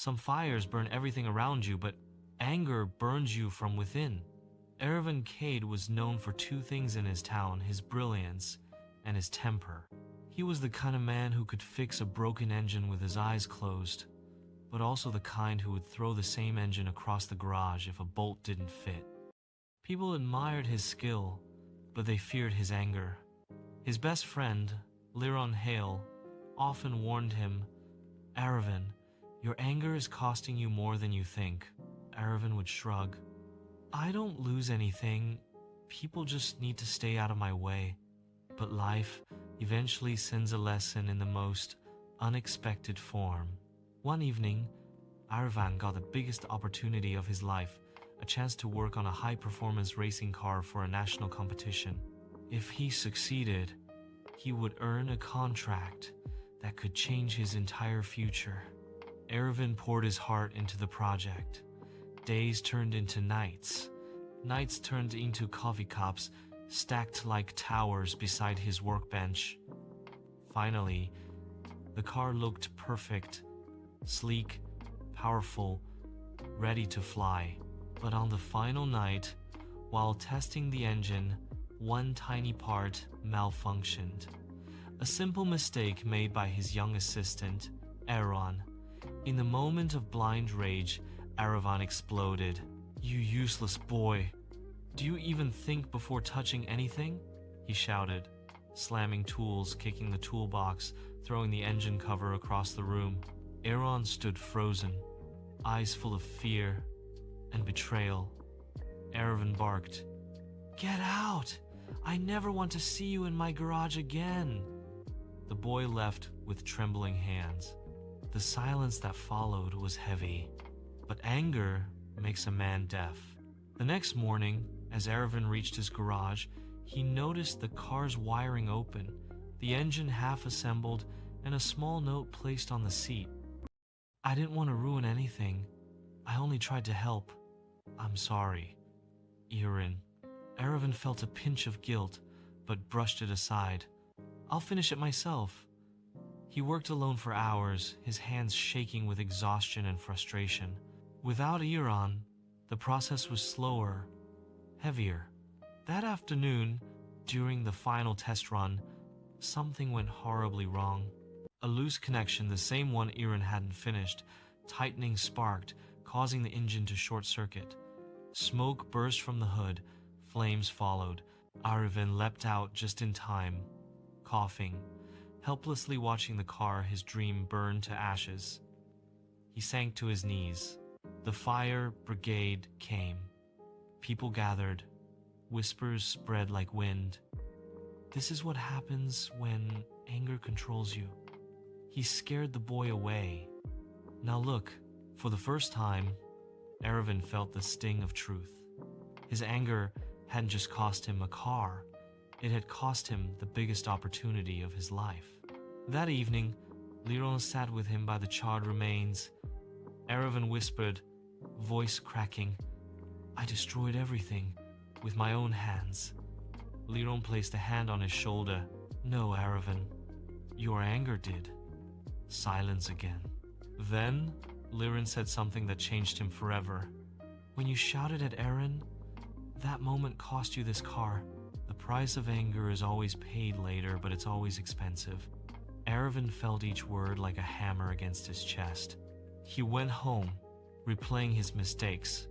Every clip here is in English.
Some fires burn everything around you, but anger burns you from within. Erevan Cade was known for two things in his town: his brilliance and his temper. He was the kind of man who could fix a broken engine with his eyes closed, but also the kind who would throw the same engine across the garage if a bolt didn't fit. People admired his skill, but they feared his anger. His best friend, Liron Hale, often warned him, "Erevan, your anger is costing you more than you think." Erevan would shrug. "I don't lose anything. People just need to stay out of my way." But life eventually sends a lesson in the most unexpected form. One evening, Erevan got the biggest opportunity of his life, a chance to work on a high-performance racing car for a national competition. If he succeeded, he would earn a contract that could change his entire future. Erevan poured his heart into the project. Days turned into nights. Nights turned into coffee cups, stacked like towers beside his workbench. Finally, the car looked perfect, sleek, powerful, ready to fly. But on the final night, while testing the engine, one tiny part malfunctioned. A simple mistake made by his young assistant, Aaron. In the moment of blind rage, Erevan exploded. "You useless boy! Do you even think before touching anything?" he shouted, slamming tools, kicking the toolbox, throwing the engine cover across the room. Aaron stood frozen, eyes full of fear and betrayal. Erevan barked, "Get out! I never want to see you in my garage again." The boy left with trembling hands. The silence that followed was heavy, but anger makes a man deaf. The next morning, as Erevan reached his garage, he noticed the car's wiring open, the engine half assembled, and a small note placed on the seat. "I didn't want to ruin anything. I only tried to help. I'm sorry, Erin." Erevan felt a pinch of guilt, but brushed it aside. "I'll finish it myself." He worked alone for hours, his hands shaking with exhaustion and frustration. Without Erin, the process was slower, heavier. That afternoon, during the final test run, something went horribly wrong. A loose connection, the same one Erin hadn't finished, tightening sparked, causing the engine to short-circuit. Smoke burst from the hood, flames followed. Erevan leapt out just in time, coughing, helplessly watching the car, his dream burn to ashes. He sank to his knees. The fire brigade came. People gathered. Whispers spread like wind. This is what happens when anger controls you. He scared the boy away. Now look, for the first time, Erevan felt the sting of truth. His anger hadn't just cost him a car, it had cost him the biggest opportunity of his life. That evening, Liron sat with him by the charred remains. Erevan whispered, voice cracking, "I destroyed everything with my own hands." Liron placed a hand on his shoulder. "No, Erevan, your anger did." Silence again. Then, Liron said something that changed him forever. "When you shouted at Aaron, that moment cost you this car. The price of anger is always paid later, but it's always expensive." Erevan felt each word like a hammer against his chest. He went home, replaying his mistakes.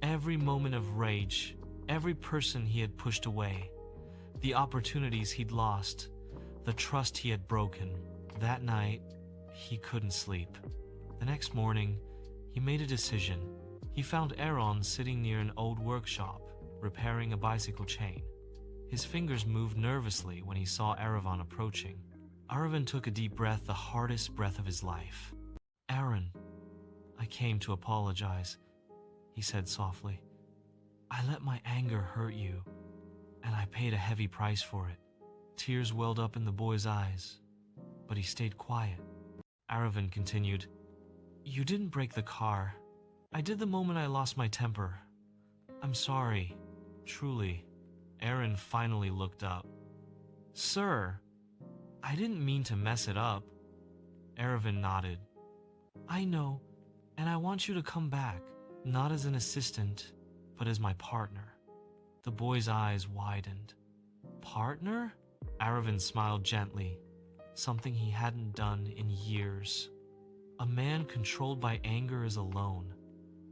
Every moment of rage, every person he had pushed away, the opportunities he'd lost, the trust he had broken. That night, he couldn't sleep. The next morning, he made a decision. He found Aaron sitting near an old workshop, repairing a bicycle chain. His fingers moved nervously when he saw Erevan approaching. Erevan took a deep breath, the hardest breath of his life. "Aaron, I came to apologize," he said softly. "I let my anger hurt you, and I paid a heavy price for it." Tears welled up in the boy's eyes, but he stayed quiet. Erevan continued, "You didn't break the car. I did the moment I lost my temper. I'm sorry, truly." Aaron finally looked up. "Sir, I didn't mean to mess it up." Erevan nodded. "I know. and I want you to come back, not as an assistant, but as my partner." The boy's eyes widened. "Partner?" Aravind smiled gently, something he hadn't done in years. "A man controlled by anger is alone.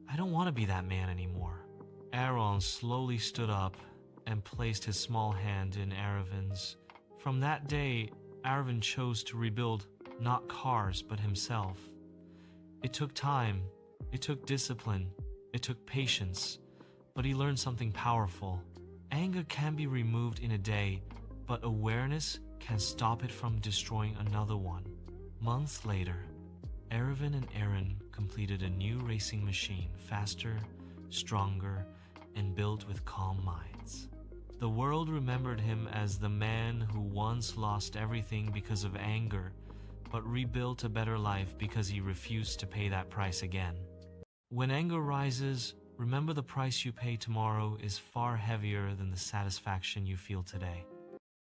I don't want to be that man anymore." Aaron slowly stood up and placed his small hand in Aravind's. From that day, Aravind chose to rebuild not cars but himself. It took time, it took discipline, it took patience, but he learned something powerful. Anger can be removed in a day, but awareness can stop it from destroying another one. Months later, Aravind and Aaron completed a new racing machine, faster, stronger, and built with calm minds. The world remembered him as the man who once lost everything because of anger, but rebuilt a better life because he refused to pay that price again. When anger rises, remember the price you pay tomorrow is far heavier than the satisfaction you feel today.